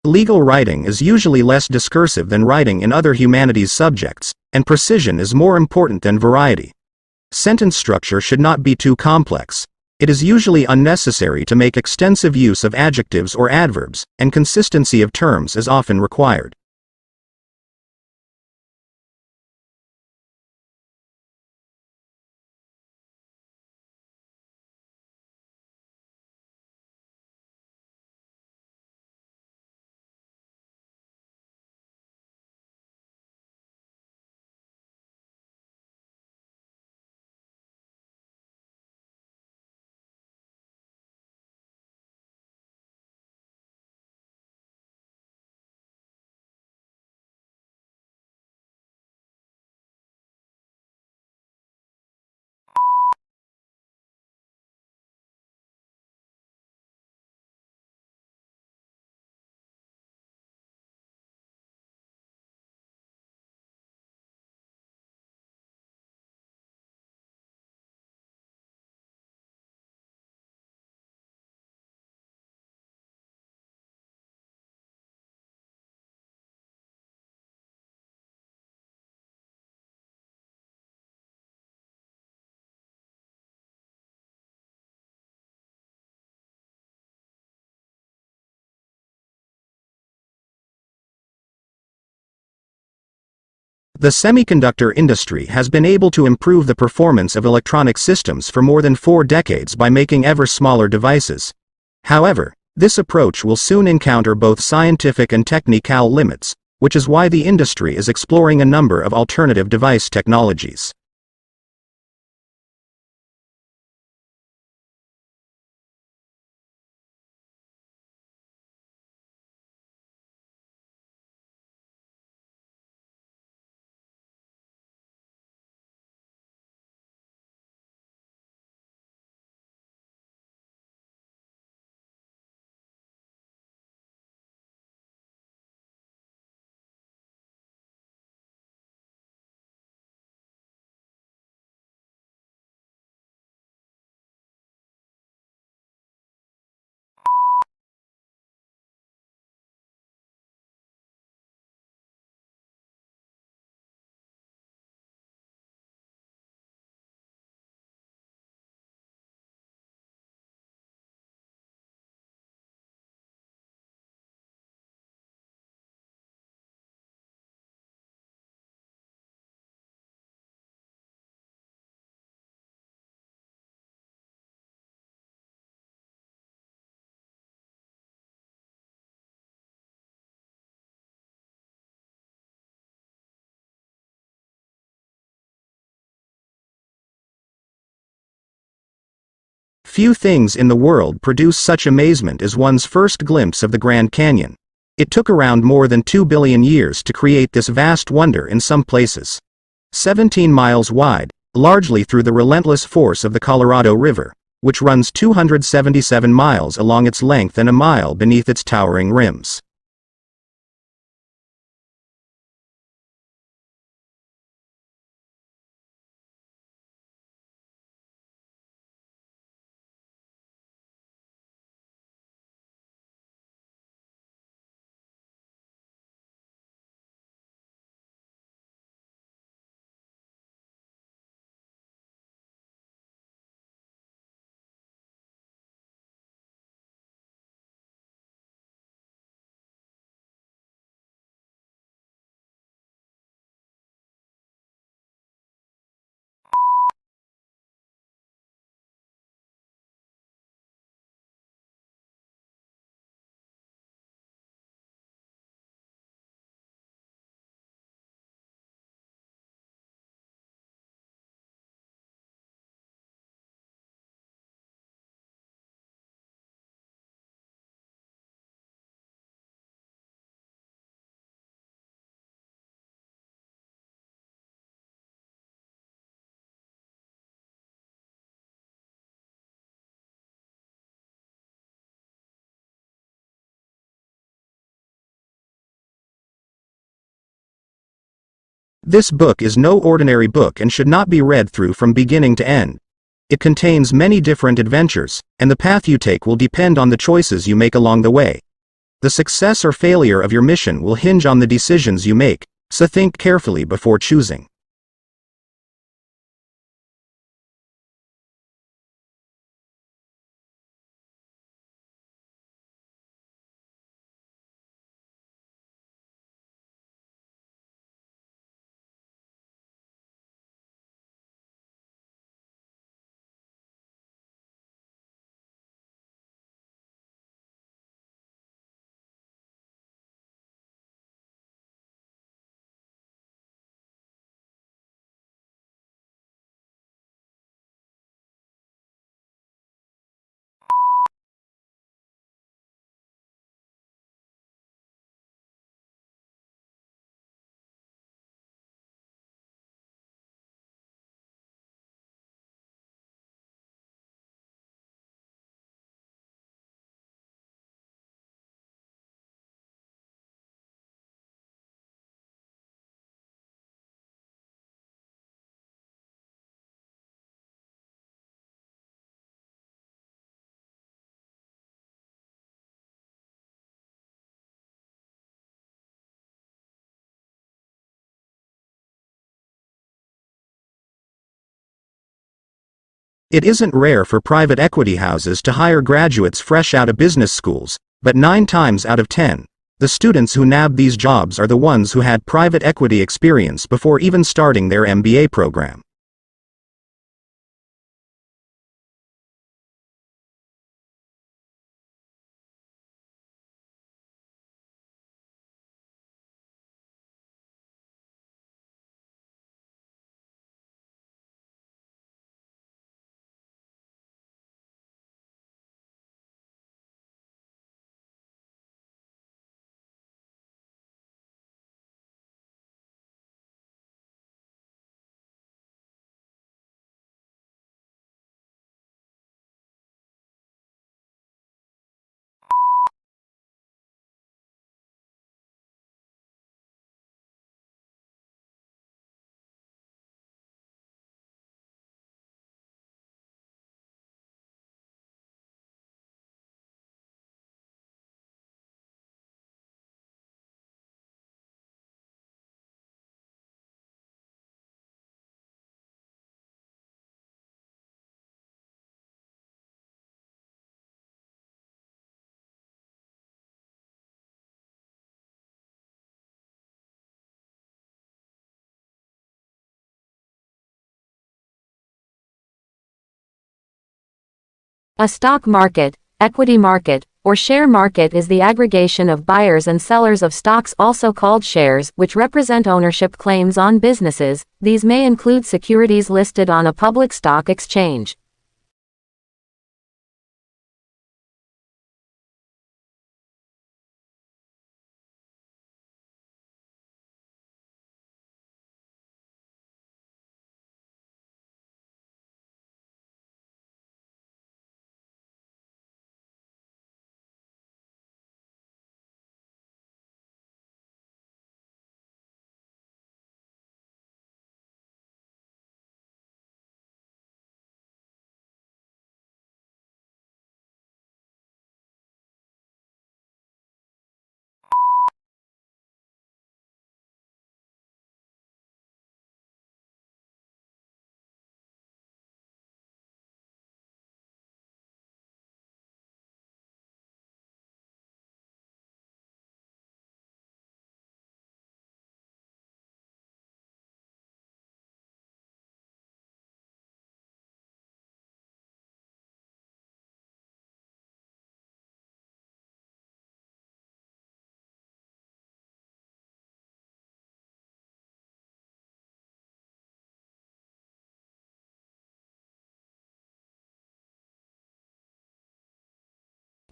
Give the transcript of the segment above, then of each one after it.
Legal writing is usually less discursive than writing in other humanities subjects, and precision is more important than variety. Sentence structure should not be too complex. It is usually unnecessary to make extensive use of adjectives or adverbs, and consistency of terms is often required. The semiconductor industry has been able to improve the performance of electronic systems for more than 4 decades by making ever smaller devices. However, this approach will soon encounter both scientific and technical limits, which is why the industry is exploring a number of alternative device technologies. Few things in the world produce such amazement as one's first glimpse of the Grand Canyon. It took around more than 2 billion years to create this vast wonder in some places. 17 miles wide, largely through the relentless force of the Colorado River, which runs 277 miles along its length and a mile beneath its towering rims. This book is no ordinary book and should not be read through from beginning to end. It contains many different adventures, and the path you take will depend on the choices you make along the way. The success or failure of your mission will hinge on the decisions you make, so think carefully before choosing. It isn't rare for private equity houses to hire graduates fresh out of business schools, but 9 times out of 10, the students who nab these jobs are the ones who had private equity experience before even starting their MBA program. A stock market, equity market, or share market is the aggregation of buyers and sellers of stocks, also called shares, which represent ownership claims on businesses. These may include securities listed on a public stock exchange.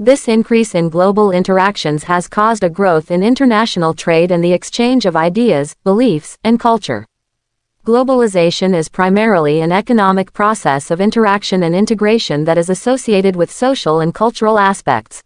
This increase in global interactions has caused a growth in international trade and the exchange of ideas, beliefs, and culture. Globalization is primarily an economic process of interaction and integration that is associated with social and cultural aspects.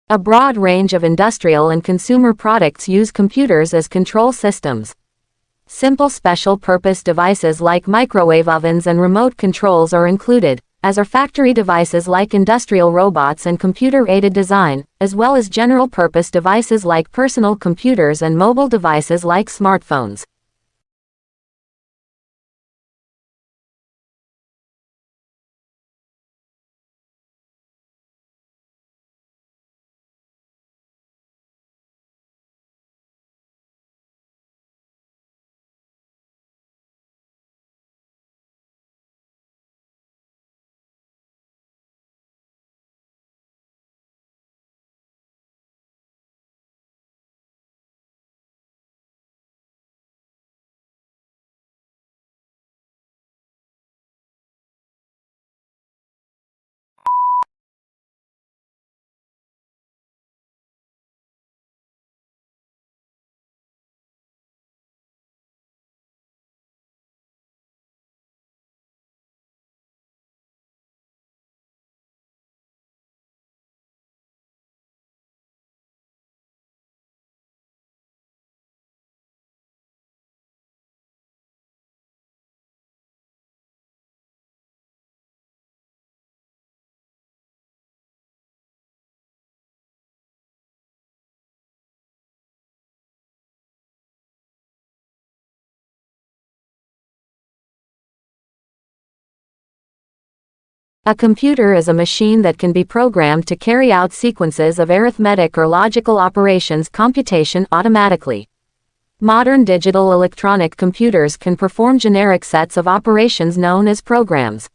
A broad range of industrial and consumer products use computers as control systems. Simple special-purpose devices like microwave ovens and remote controls are included, as are factory devices like industrial robots and computer-aided design, as well as general-purpose devices like personal computers and mobile devices like smartphones. A computer is a machine that can be programmed to carry out sequences of arithmetic or logical operations computation automatically. Modern digital electronic computers can perform generic sets of operations known as programs.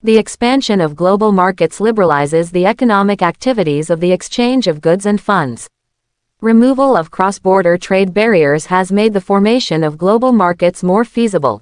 The expansion of global markets liberalizes the economic activities of the exchange of goods and funds. Removal of cross-border trade barriers has made the formation of global markets more feasible.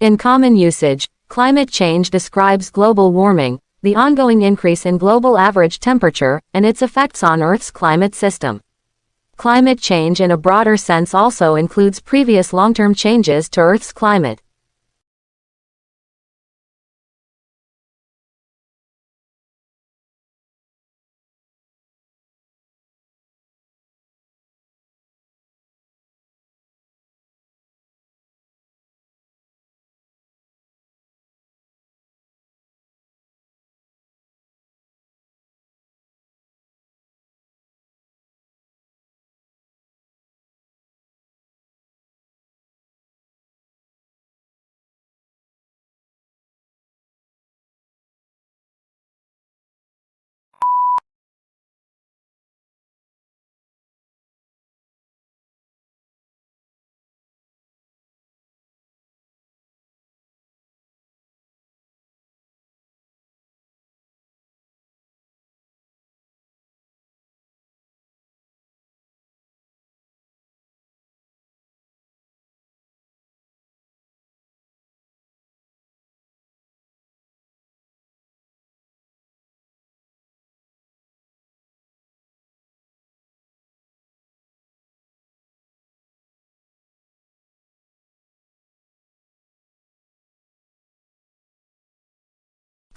In common usage, climate change describes global warming, the ongoing increase in global average temperature, and its effects on Earth's climate system. Climate change in a broader sense also includes previous long-term changes to Earth's climate.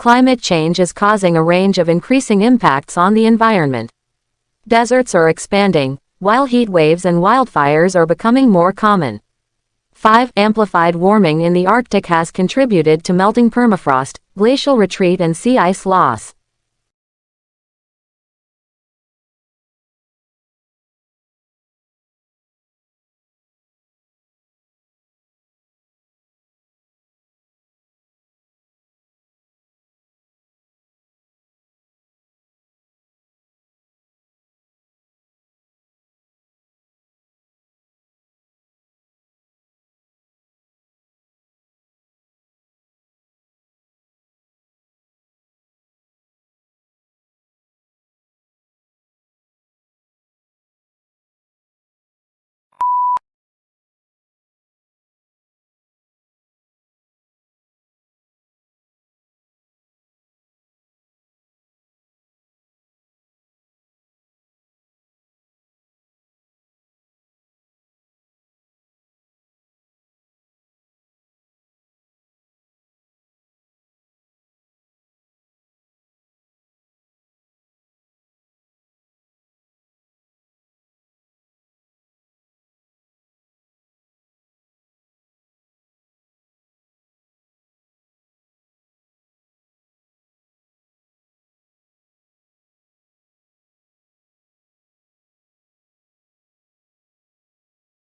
Climate change is causing a range of increasing impacts on the environment. Deserts are expanding, while heat waves and wildfires are becoming more common. 5. Amplified warming in the Arctic has contributed to melting permafrost, glacial retreat and sea ice loss.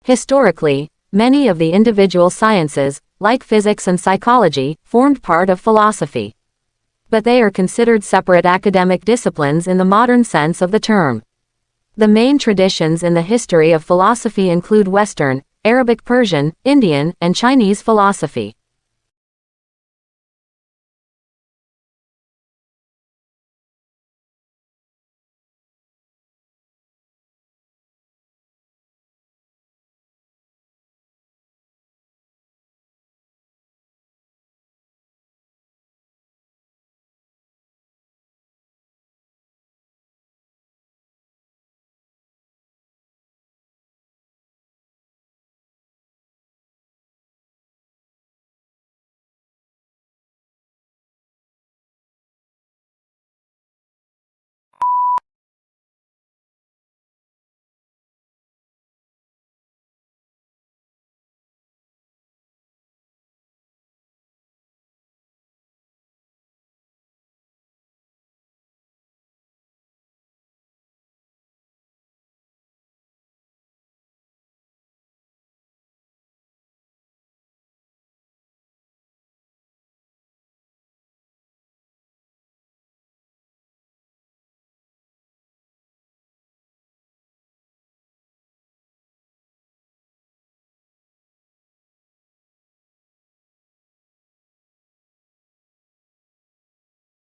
Historically, many of the individual sciences, like physics and psychology, formed part of philosophy. But they are considered separate academic disciplines in the modern sense of the term. The main traditions in the history of philosophy include Western, Arabic, Persian, Indian, and Chinese philosophy.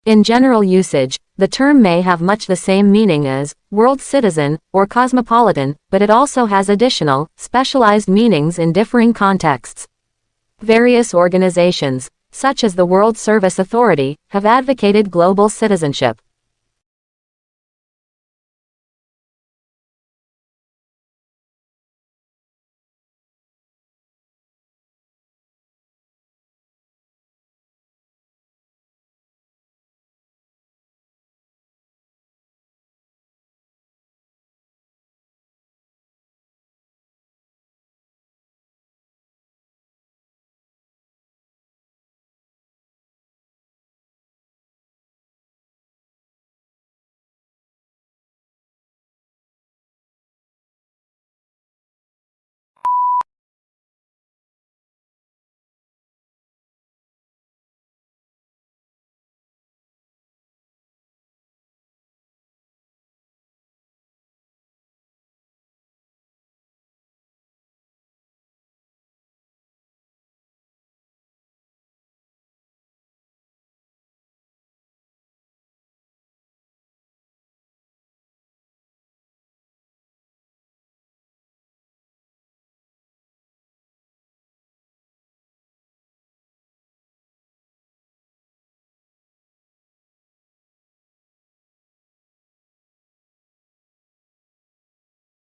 In general usage, the term may have much the same meaning as world citizen or cosmopolitan, but it also has additional, specialized meanings in differing contexts. Various organizations, such as the World Service Authority, have advocated global citizenship.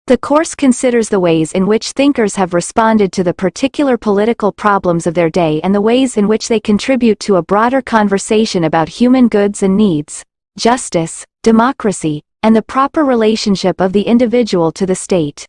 The course considers the ways in which thinkers have responded to the particular political problems of their day and the ways in which they contribute to a broader conversation about human goods and needs, justice, democracy, and the proper relationship of the individual to the state.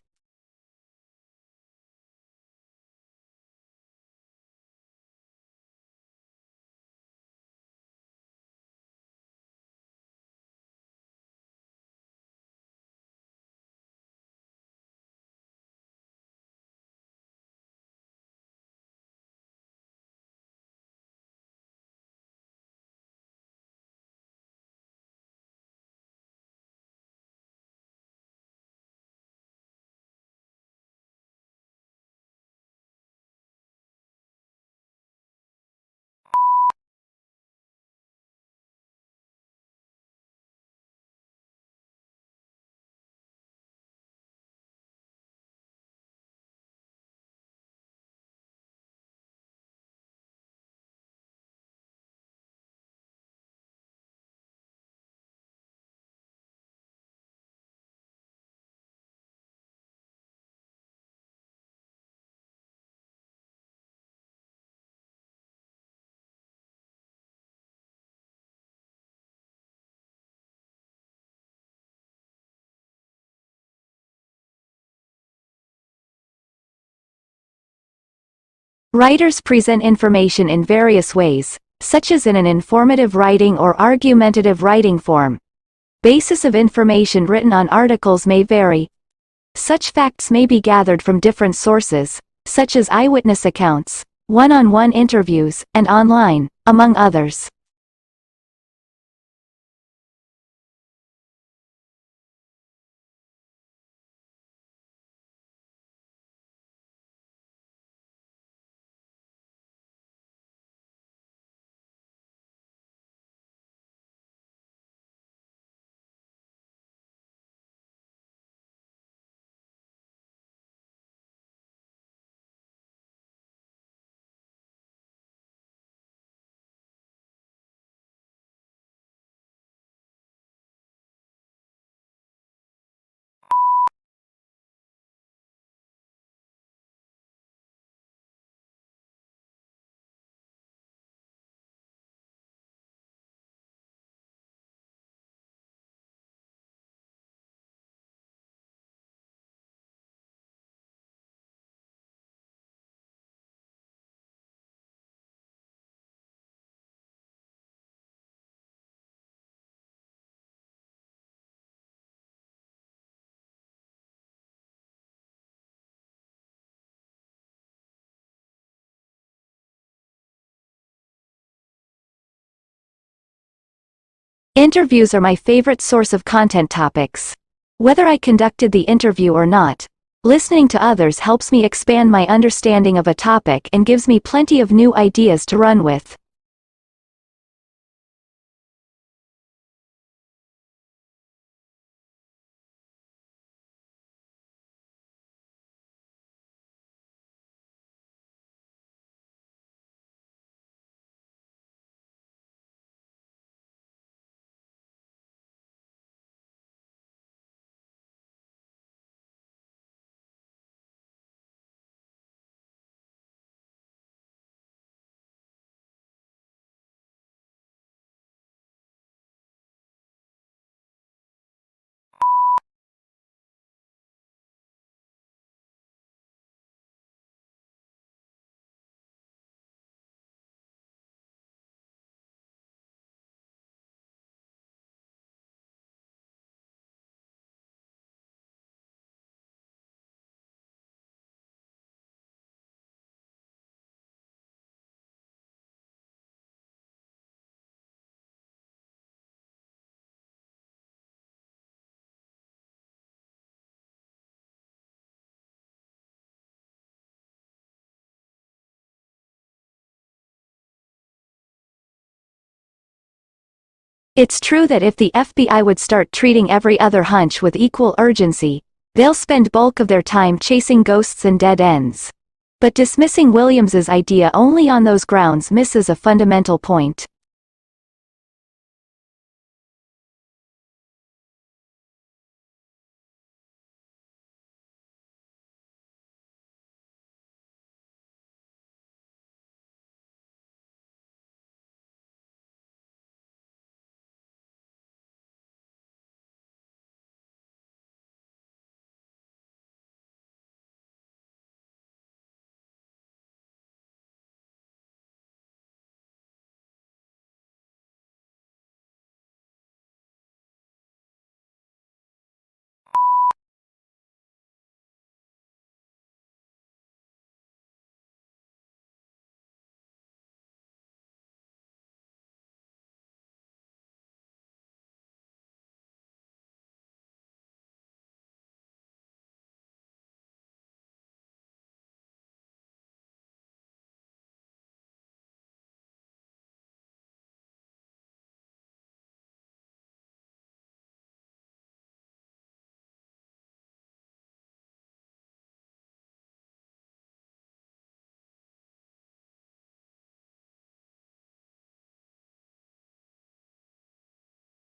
Writers present information in various ways, such as in an informative writing or argumentative writing form. Basis of information written on articles may vary. Such facts may be gathered from different sources, such as eyewitness accounts, one-on-one interviews, and online, among others. Interviews are my favorite source of content topics. Whether I conducted the interview or not, listening to others helps me expand my understanding of a topic and gives me plenty of new ideas to run with. It's true that if the FBI would start treating every other hunch with equal urgency, they'll spend bulk of their time chasing ghosts and dead ends. But dismissing Williams's idea only on those grounds misses a fundamental point.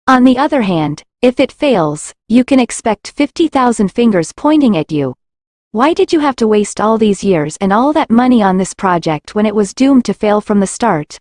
On the other hand, if it fails, you can expect 50,000 fingers pointing at you. Why did you have to waste all these years and all that money on this project when it was doomed to fail from the start?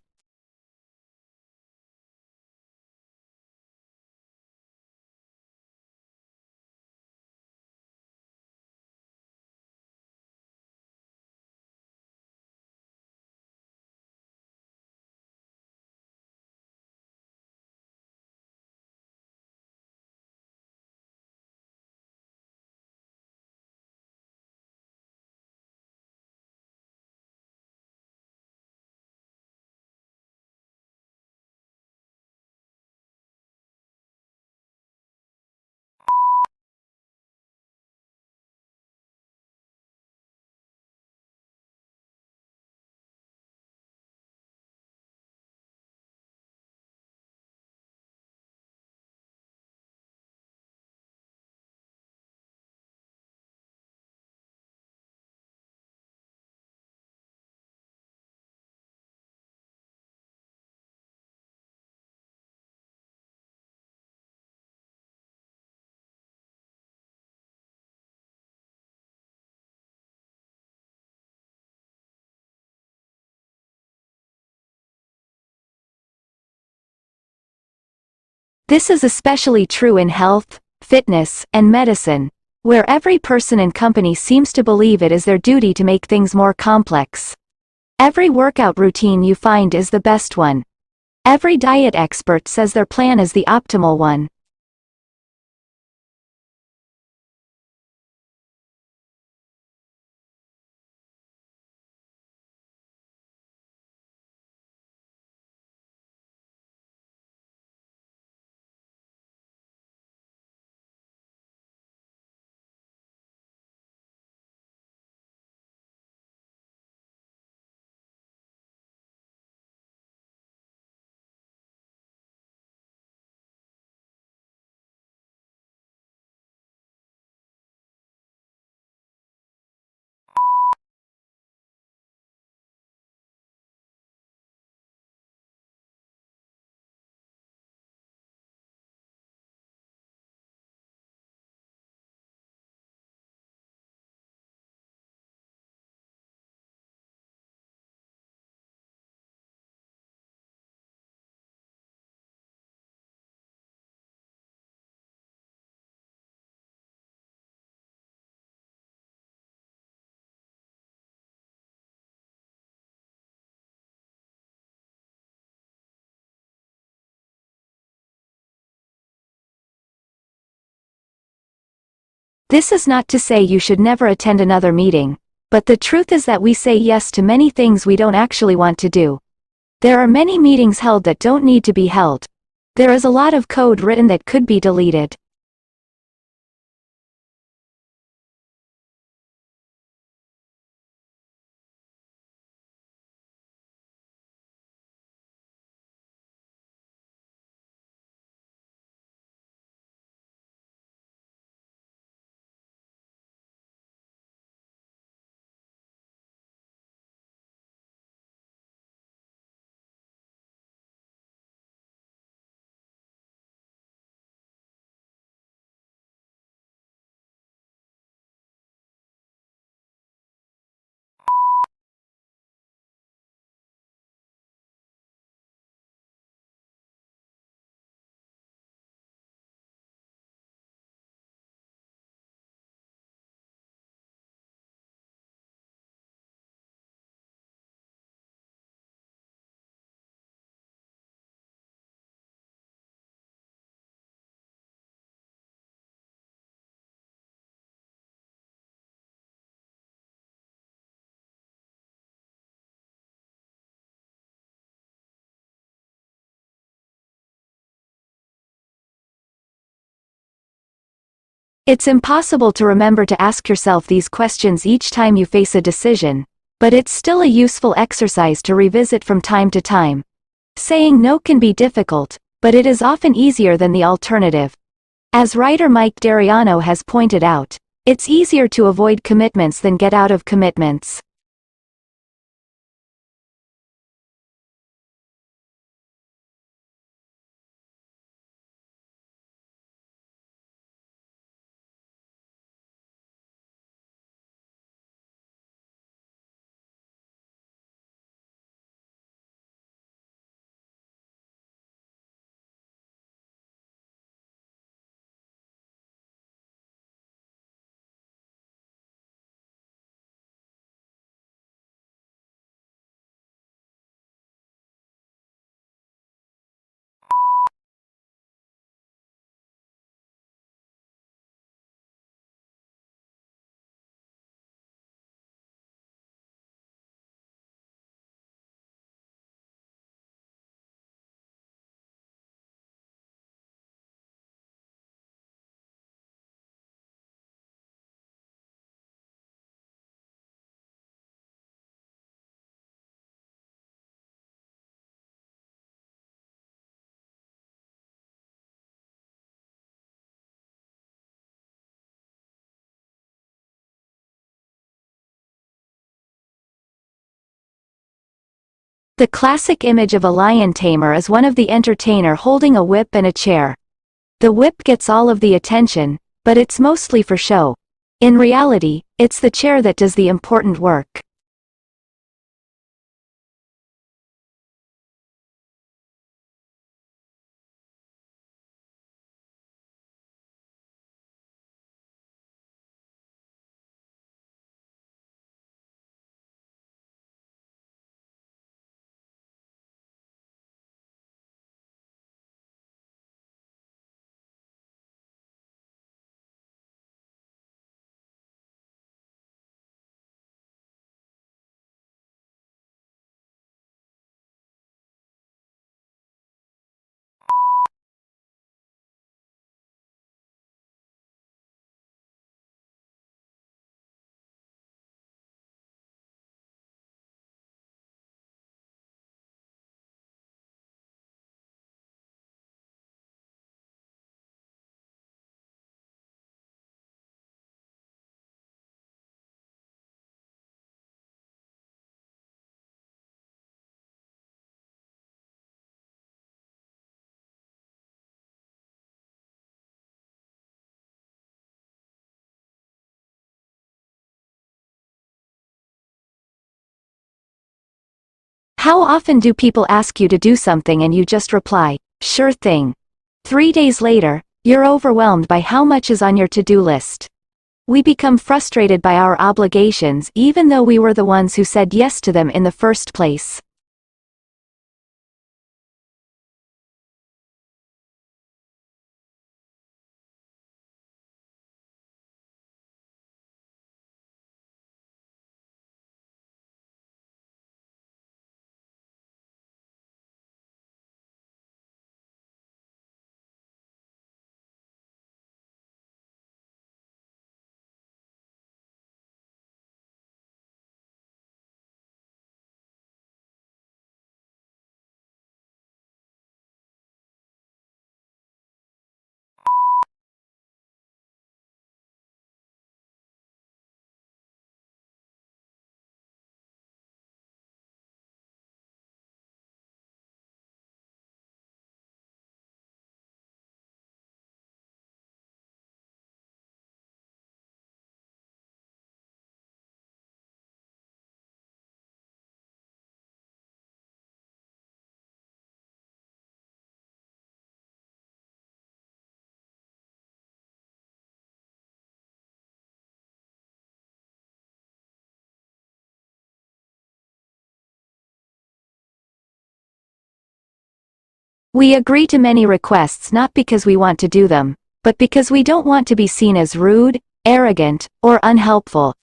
This is especially true in health, fitness, and medicine, where every person and company seems to believe it is their duty to make things more complex. Every workout routine you find is the best one. Every diet expert says their plan is the optimal one. This is not to say you should never attend another meeting, but the truth is that we say yes to many things we don't actually want to do. There are many meetings held that don't need to be held. There is a lot of code written that could be deleted. It's impossible to remember to ask yourself these questions each time you face a decision, but it's still a useful exercise to revisit from time to time. Saying no can be difficult, but it is often easier than the alternative. As writer Mike Dariano has pointed out, it's easier to avoid commitments than get out of commitments. The classic image of a lion tamer is one of the entertainer holding a whip and a chair. The whip gets all of the attention, but it's mostly for show. In reality, it's the chair that does the important work. How often do people ask you to do something and you just reply, "Sure thing." 3 days later, you're overwhelmed by how much is on your to-do list. We become frustrated by our obligations even though we were the ones who said yes to them in the first place. We agree to many requests not because we want to do them, but because we don't want to be seen as rude, arrogant, or unhelpful.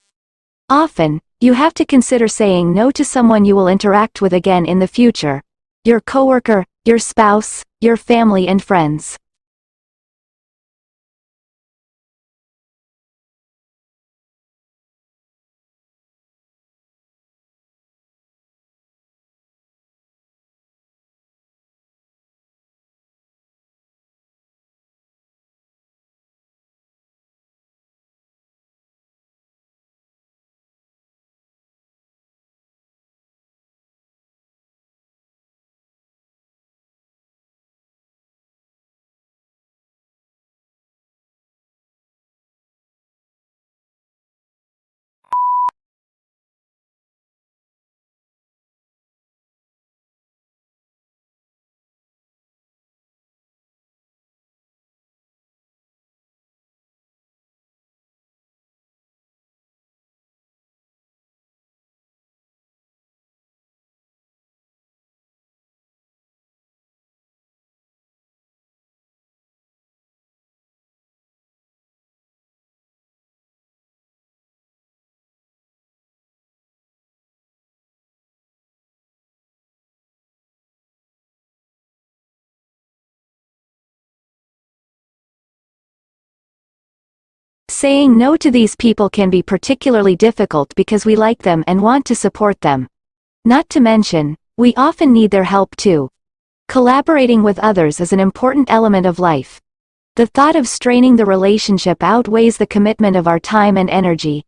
Often, you have to consider saying no to someone you will interact with again in the future. Your coworker, your spouse, your family and friends. Saying no to these people can be particularly difficult because we like them and want to support them. Not to mention, we often need their help too. Collaborating with others is an important element of life. The thought of straining the relationship outweighs the commitment of our time and energy.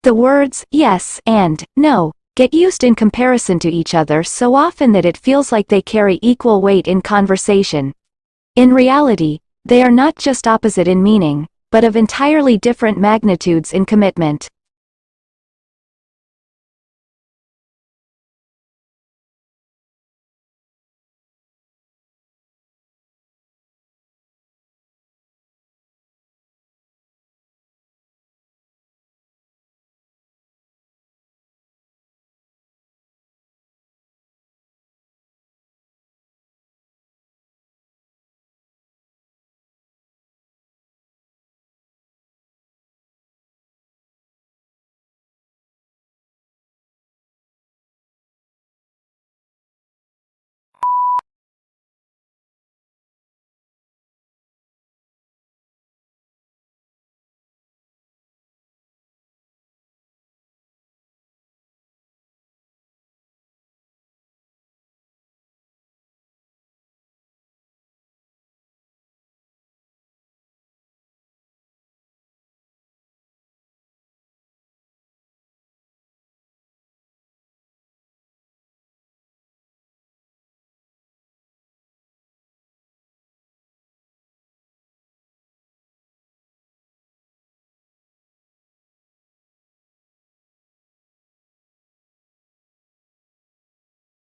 The words yes and no get used in comparison to each other so often that it feels like they carry equal weight in conversation. In reality, they are not just opposite in meaning, but of entirely different magnitudes in commitment.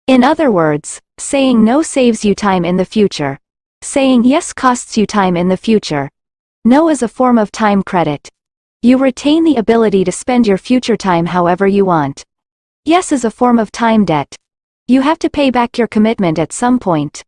In other words, saying no saves you time in the future. Saying yes costs you time in the future. No is a form of time credit. You retain the ability to spend your future time however you want. Yes is a form of time debt. You have to pay back your commitment at some point.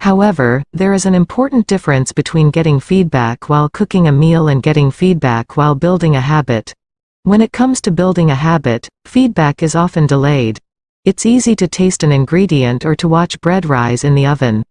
However, there is an important difference between getting feedback while cooking a meal and getting feedback while building a habit. When it comes to building a habit, feedback is often delayed. It's easy to taste an ingredient or to watch bread rise in the oven.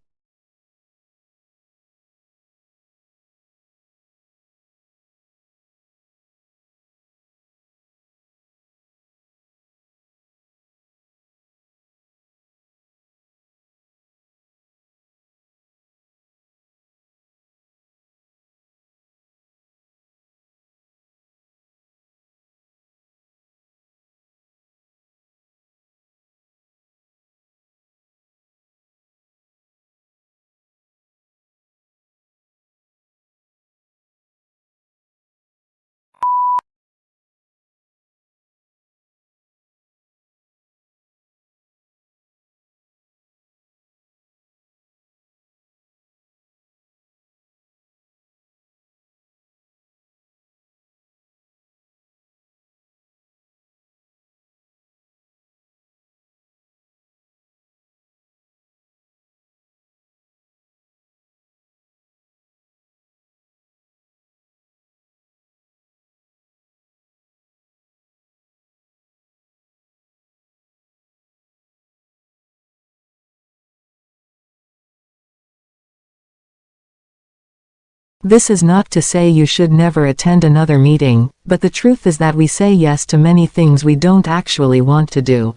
This is not to say you should never attend another meeting, but the truth is that we say yes to many things we don't actually want to do.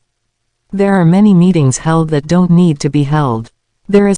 There are many meetings held that don't need to be held. There is